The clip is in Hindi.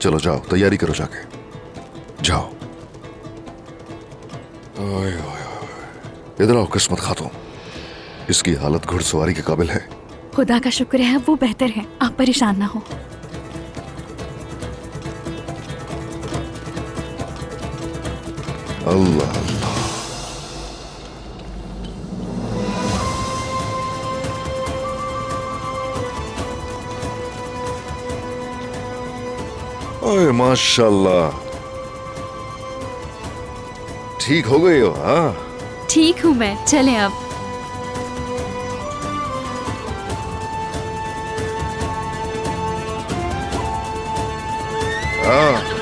चलो जाओ, तैयारी करो जाके, जाओ। ओए ओए ओए, इधर आओ किस्मत खातून, इसकी हालत घुड़सवारी के काबिल है। खुदा का शुक्र है वो बेहतर है, आप परेशान ना हो। अल्लाह अल्लाह। ओए माशाल्लाह, ठीक हो गई हो? हाँ ठीक हूँ मैं, चलें अब। हाँ